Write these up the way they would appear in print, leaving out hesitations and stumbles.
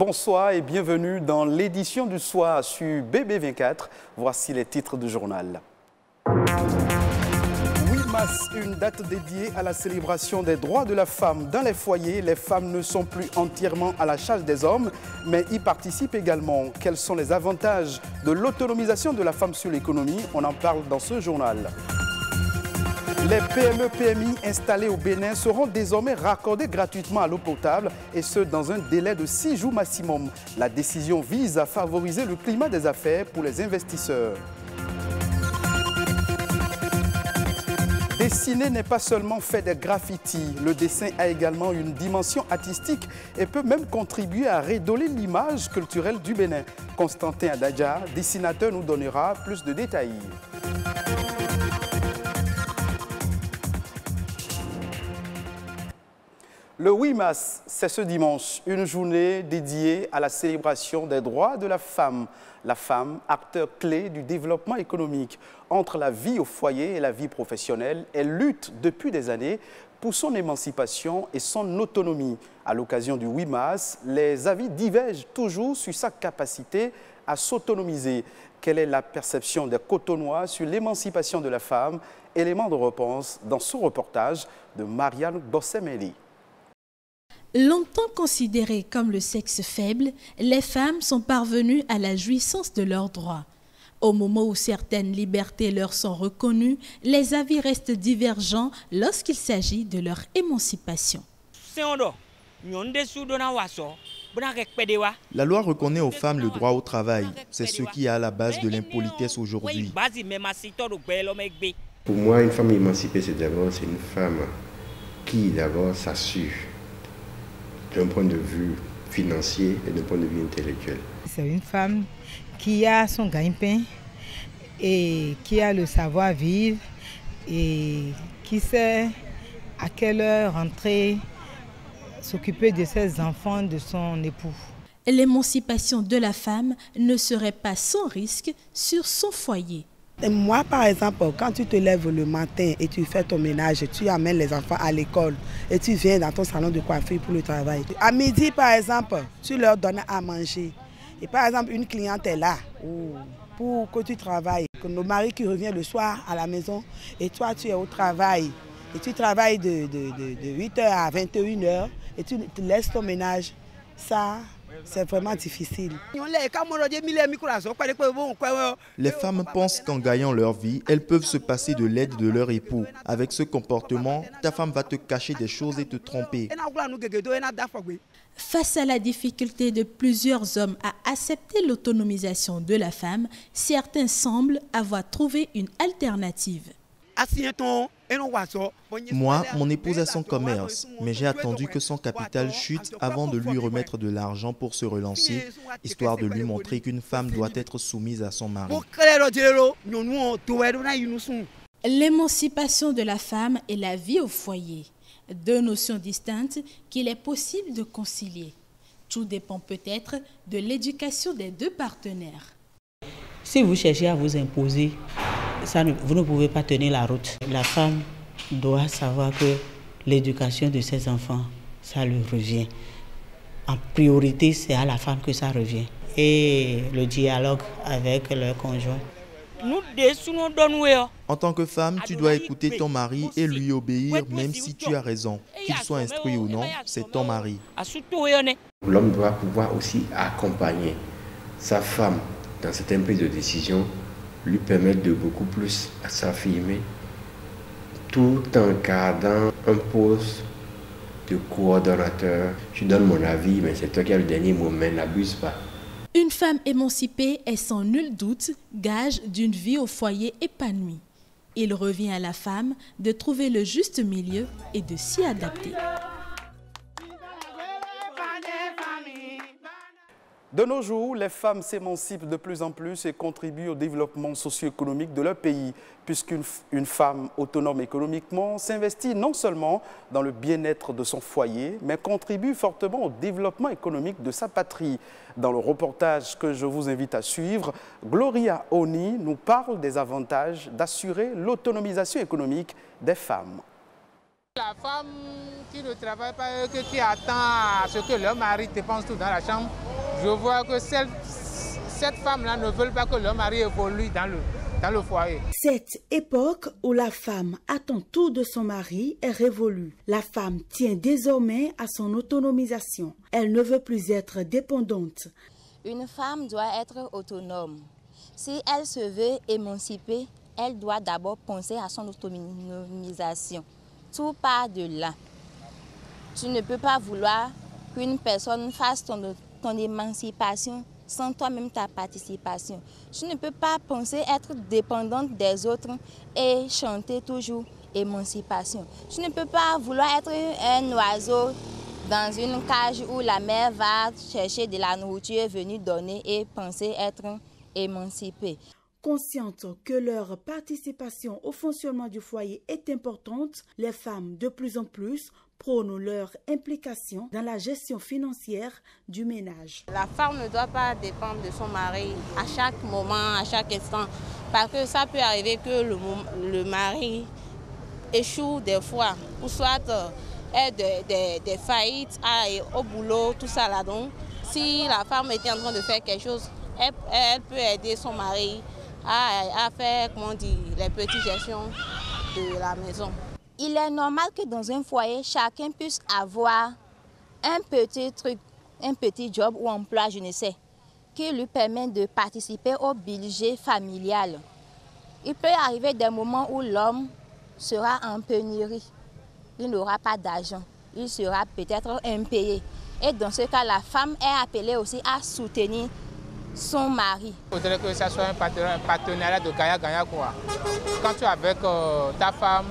Bonsoir et bienvenue dans l'édition du soir sur BB24. Voici les titres du journal. 8 mars, une date dédiée à la célébration des droits de la femme. Dans les foyers, les femmes ne sont plus entièrement à la charge des hommes, mais y participent également. Quels sont les avantages de l'autonomisation de la femme sur l'économie? On en parle dans ce journal. Les PME-PMI installés au Bénin seront désormais raccordés gratuitement à l'eau potable et ce, dans un délai de 6 jours maximum. La décision vise à favoriser le climat des affaires pour les investisseurs. Dessiner n'est pas seulement fait des graffitis. Le dessin a également une dimension artistique et peut même contribuer à redorer l'image culturelle du Bénin. Constantin Adadja, dessinateur, nous donnera plus de détails. Le 8 mars, c'est ce dimanche, une journée dédiée à la célébration des droits de la femme. La femme, acteur clé du développement économique. Entre la vie au foyer et la vie professionnelle, elle lutte depuis des années pour son émancipation et son autonomie. À l'occasion du 8 mars, les avis divergent toujours sur sa capacité à s'autonomiser. Quelle est la perception des Cotonois sur l'émancipation de la femme? Élément de réponse dans ce reportage de Marianne Bossemeli. Longtemps considérées comme le sexe faible, les femmes sont parvenues à la jouissance de leurs droits. Au moment où certaines libertés leur sont reconnues, les avis restent divergents lorsqu'il s'agit de leur émancipation. La loi reconnaît aux femmes le droit au travail. C'est ce qui est à la base de l'impolitesse aujourd'hui. Pour moi, une femme émancipée, c'est une femme qui d'abord s'assure d'un point de vue financier et d'un point de vue intellectuel. C'est une femme qui a son gagne-pain et qui a le savoir-vivre et qui sait à quelle heure rentrer, s'occuper de ses enfants, de son époux. L'émancipation de la femme ne serait pas sans risque sur son foyer. Et moi, par exemple, quand tu te lèves le matin et tu fais ton ménage, tu amènes les enfants à l'école et tu viens dans ton salon de coiffure pour le travail. À midi, par exemple, tu leur donnes à manger. Et par exemple, une cliente est là pour que tu travailles. Le mari qui revient le soir à la maison et toi, tu es au travail. Et tu travailles de 8h à 21h et tu te laisses ton ménage. Ça, c'est vraiment difficile. Les femmes pensent qu'en gagnant leur vie, elles peuvent se passer de l'aide de leur époux. Avec ce comportement, ta femme va te cacher des choses et te tromper. Face à la difficulté de plusieurs hommes à accepter l'autonomisation de la femme, certains semblent avoir trouvé une alternative. Moi, mon épouse a son commerce, mais j'ai attendu que son capital chute avant de lui remettre de l'argent pour se relancer, histoire de lui montrer qu'une femme doit être soumise à son mari. L'émancipation de la femme et la vie au foyer, deux notions distinctes qu'il est possible de concilier. Tout dépend peut-être de l'éducation des deux partenaires. Si vous cherchez à vous imposer, vous ne pouvez pas tenir la route. La femme doit savoir que l'éducation de ses enfants, ça lui revient. En priorité, c'est à la femme que ça revient. Et le dialogue avec leur conjoint. En tant que femme, tu dois écouter ton mari et lui obéir même si tu as raison. Qu'il soit instruit ou non, c'est ton mari. L'homme doit pouvoir aussi accompagner sa femme dans certaines prises de décision, lui permettre de beaucoup plus s'affirmer, tout en gardant un poste de coordonnateur. Je donne mon avis, mais c'est toi qui as le dernier mot, mais n'abuse pas. Une femme émancipée est sans nul doute gage d'une vie au foyer épanouie. Il revient à la femme de trouver le juste milieu et de s'y adapter. De nos jours, les femmes s'émancipent de plus en plus et contribuent au développement socio-économique de leur pays, puisqu'une femme autonome économiquement s'investit non seulement dans le bien-être de son foyer, mais contribue fortement au développement économique de sa patrie. Dans le reportage que je vous invite à suivre, Gloria Oni nous parle des avantages d'assurer l'autonomisation économique des femmes. La femme qui ne travaille pas, qui attend à ce que leur mari dépense tout dans la chambre, Je vois que cette femme-là ne veut pas que le mari évolue dans le foyer. Cette époque où la femme attend tout de son mari est révolue. La femme tient désormais à son autonomisation. Elle ne veut plus être dépendante. Une femme doit être autonome. Si elle se veut émanciper, elle doit d'abord penser à son autonomisation. Tout part de là. Tu ne peux pas vouloir qu'une personne fasse ton émancipation sans toi-même ta participation. Tu ne peux pas penser être dépendante des autres et chanter toujours émancipation. Tu ne peux pas vouloir être un oiseau dans une cage où la mère va chercher de la nourriture venue donner et penser être émancipée. Conscientes que leur participation au fonctionnement du foyer est importante, les femmes de plus en plus prônent leur implication dans la gestion financière du ménage. La femme ne doit pas dépendre de son mari à chaque moment, à chaque instant, parce que ça peut arriver que le mari échoue des fois, ou soit ait des faillites au boulot, tout ça là. Donc, si la femme était en train de faire quelque chose, elle peut aider son mari à faire, les petites gestions de la maison. Il est normal que dans un foyer, chacun puisse avoir un petit truc, un petit job ou emploi, je ne sais, qui lui permet de participer au budget familial. Il peut arriver des moments où l'homme sera en pénurie. Il n'aura pas d'argent. Il sera peut-être impayé. Et dans ce cas, la femme est appelée aussi à soutenir son mari. Il faudrait que ça soit un partenariat de gagnant-gagnant, quoi. Quand tu es avec ta femme,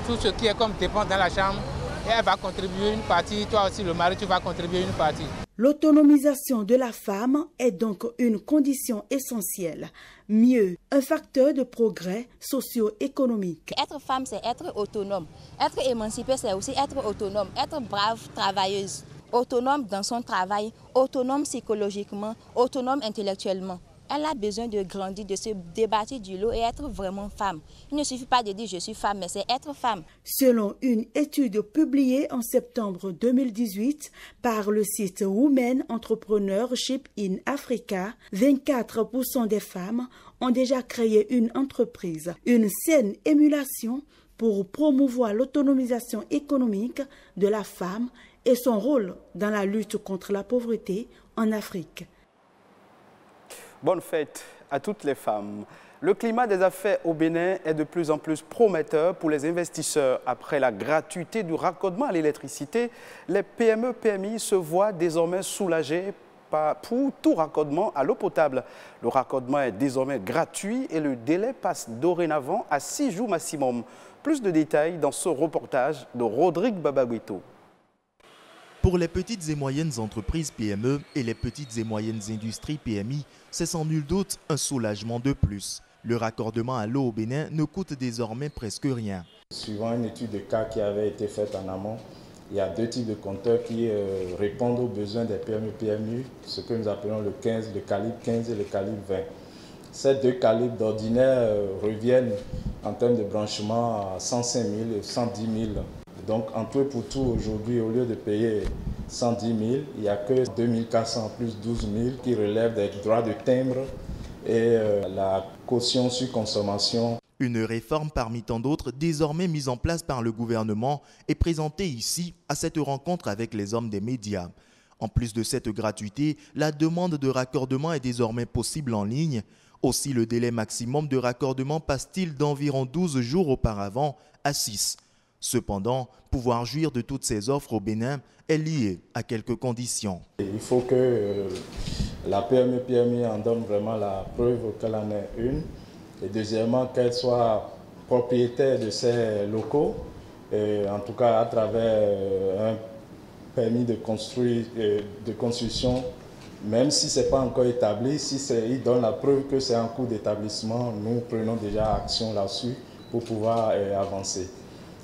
tout ce qui est comme dépense dans la chambre, et elle va contribuer une partie, toi aussi le mari, tu vas contribuer une partie. L'autonomisation de la femme est donc une condition essentielle. Mieux, un facteur de progrès socio-économique. Être femme, c'est être autonome. Être émancipée, c'est aussi être autonome, être brave, travailleuse. Autonome dans son travail, autonome psychologiquement, autonome intellectuellement. Elle a besoin de grandir, de se débattre du lot et être vraiment femme. Il ne suffit pas de dire je suis femme, mais c'est être femme. Selon une étude publiée en septembre 2018 par le site Women Entrepreneurship in Africa, 24% des femmes ont déjà créé une entreprise. Une saine émulation pour promouvoir l'autonomisation économique de la femme et son rôle dans la lutte contre la pauvreté en Afrique. Bonne fête à toutes les femmes. Le climat des affaires au Bénin est de plus en plus prometteur pour les investisseurs. Après la gratuité du raccordement à l'électricité, les PME-PMI se voient désormais soulagés pour tout raccordement à l'eau potable. Le raccordement est désormais gratuit et le délai passe dorénavant à 6 jours maximum. Plus de détails dans ce reportage de Rodrigue Babaguito. Pour les petites et moyennes entreprises PME et les petites et moyennes industries PMI, c'est sans nul doute un soulagement de plus. Le raccordement à l'eau au Bénin ne coûte désormais presque rien. Suivant une étude de cas qui avait été faite en amont, il y a deux types de compteurs qui répondent aux besoins des PME-PMI, ce que nous appelons le calibre 15 et le calibre 20. Ces deux calibres d'ordinaire reviennent en termes de branchement à 105 000 et 110 000. Donc, en tout et pour tout, aujourd'hui, au lieu de payer 110 000, il n'y a que 2 400 plus 12 000 qui relèvent des droits de timbre et la caution sur consommation. Une réforme parmi tant d'autres désormais mise en place par le gouvernement est présentée ici à cette rencontre avec les hommes des médias. En plus de cette gratuité, la demande de raccordement est désormais possible en ligne. Aussi, le délai maximum de raccordement passe-t-il d'environ 12 jours auparavant à 6. Cependant, pouvoir jouir de toutes ces offres au Bénin est lié à quelques conditions. Il faut que la PME-PMI en donne vraiment la preuve qu'elle en est une. Et deuxièmement, qu'elle soit propriétaire de ces locaux, en tout cas à travers un permis de construction, même si ce n'est pas encore établi, si il donne la preuve que c'est en cours d'établissement, nous prenons déjà action là-dessus pour pouvoir avancer.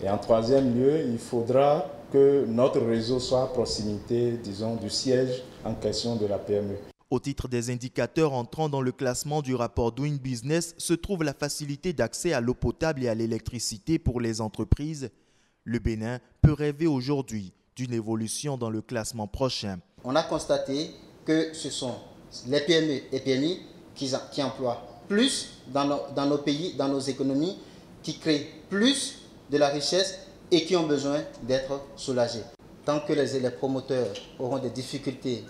Et en troisième lieu, il faudra que notre réseau soit à proximité, disons, du siège en question de la PME. Au titre des indicateurs entrant dans le classement du rapport Doing Business se trouve la facilité d'accès à l'eau potable et à l'électricité pour les entreprises. Le Bénin peut rêver aujourd'hui d'une évolution dans le classement prochain. On a constaté que ce sont les PME et PMI qui emploient plus dans nos pays, dans nos économies, qui créent plus de la richesse et qui ont besoin d'être soulagés. Tant que les promoteurs auront des difficultés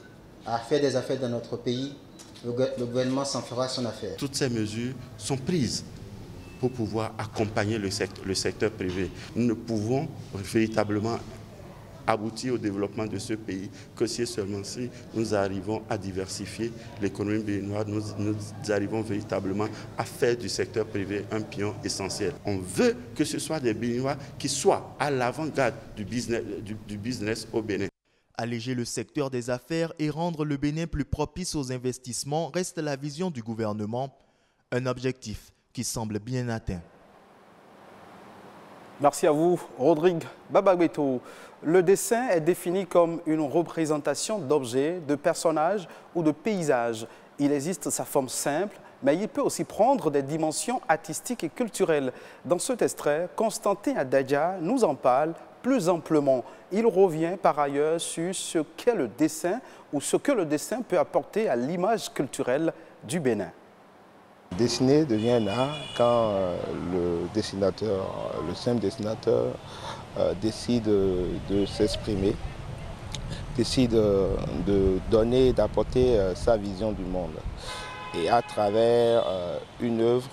à faire des affaires dans notre pays, le gouvernement s'en fera son affaire. Toutes ces mesures sont prises pour pouvoir accompagner le secteur privé. Nous ne pouvons véritablement aboutir au développement de ce pays que si seulement si nous arrivons à diversifier l'économie béninoise, nous arrivons véritablement à faire du secteur privé un pion essentiel. On veut que ce soit des Béninois qui soient à l'avant-garde du business au Bénin. Alléger le secteur des affaires et rendre le Bénin plus propice aux investissements reste la vision du gouvernement, un objectif qui semble bien atteint. Merci à vous, Rodrigue Babagbeto. Le dessin est défini comme une représentation d'objets, de personnages ou de paysages. Il existe sa forme simple, mais il peut aussi prendre des dimensions artistiques et culturelles. Dans cet extrait, Constantin Adadja nous en parle plus amplement. Il revient par ailleurs sur ce qu'est le dessin ou ce que le dessin peut apporter à l'image culturelle du Bénin. Dessiner devient un art quand le dessinateur, le simple dessinateur décide de s'exprimer, décide de donner, d'apporter sa vision du monde. Et à travers une œuvre,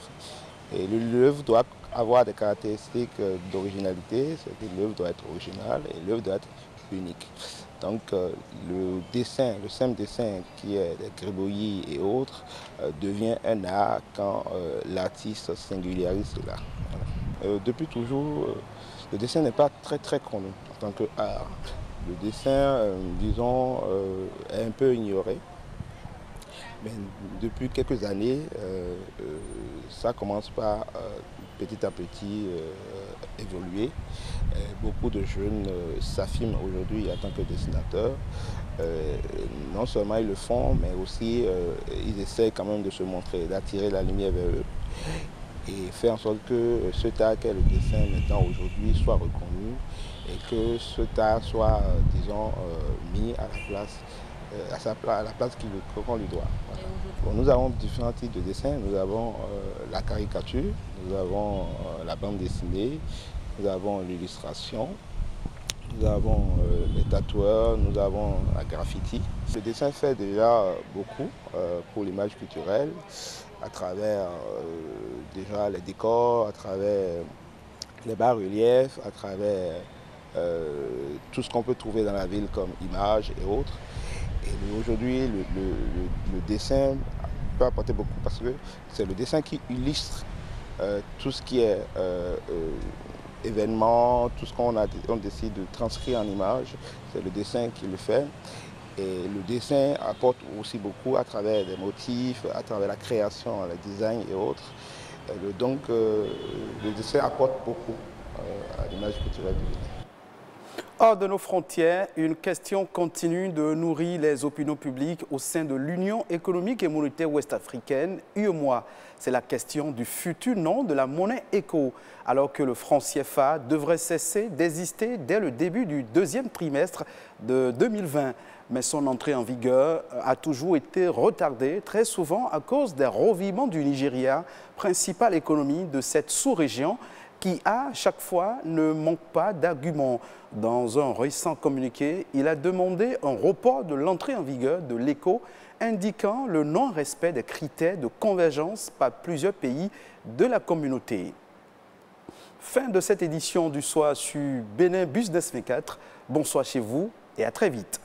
et l'œuvre doit avoir des caractéristiques d'originalité, c'est-à-dire l'œuvre doit être originale et l'œuvre doit être unique. Donc le dessin, le simple dessin qui est des gribouillis et autres, devient un art quand l'artiste singularise cela. Voilà. Depuis toujours, le dessin n'est pas très connu en tant qu'art. Le dessin, disons, est un peu ignoré. Mais depuis quelques années, ça commence par petit à petit évoluer. Beaucoup de jeunes s'affirment aujourd'hui en tant que dessinateurs. Non seulement ils le font, mais aussi ils essaient quand même de se montrer, d'attirer la lumière vers eux et faire en sorte que cet art qu'est le dessin maintenant aujourd'hui soit reconnu et que cet art soit, disons, mis à la place à la place qu'on lui doit. Voilà. Bon, nous avons différents types de dessins. Nous avons la caricature, nous avons la bande dessinée, nous avons l'illustration, nous avons les tatoueurs, nous avons la graffiti. Le dessin fait déjà beaucoup pour l'image culturelle, à travers déjà les décors, à travers les bas-reliefs, à travers tout ce qu'on peut trouver dans la ville comme images et autres. Et aujourd'hui, le dessin peut apporter beaucoup parce que c'est le dessin qui illustre tout ce qui est événement, tout ce qu'on décide de transcrire en image, c'est le dessin qui le fait. Et le dessin apporte aussi beaucoup à travers des motifs, à travers la création, le design et autres. Donc le dessin apporte beaucoup à l'image culturelle du Bénin. Hors de nos frontières, une question continue de nourrir les opinions publiques au sein de l'Union économique et monétaire ouest-africaine, UEMOA. C'est la question du futur nom de la monnaie ECO, alors que le franc CFA devrait cesser d'exister dès le début du deuxième trimestre de 2020. Mais son entrée en vigueur a toujours été retardée, très souvent à cause des revirements du Nigeria, principale économie de cette sous-région, qui, à chaque fois, ne manque pas d'arguments. Dans un récent communiqué, il a demandé un report de l'entrée en vigueur de l'ECO, indiquant le non-respect des critères de convergence par plusieurs pays de la communauté. Fin de cette édition du soir sur Bénin Business 24. Bonsoir chez vous et à très vite.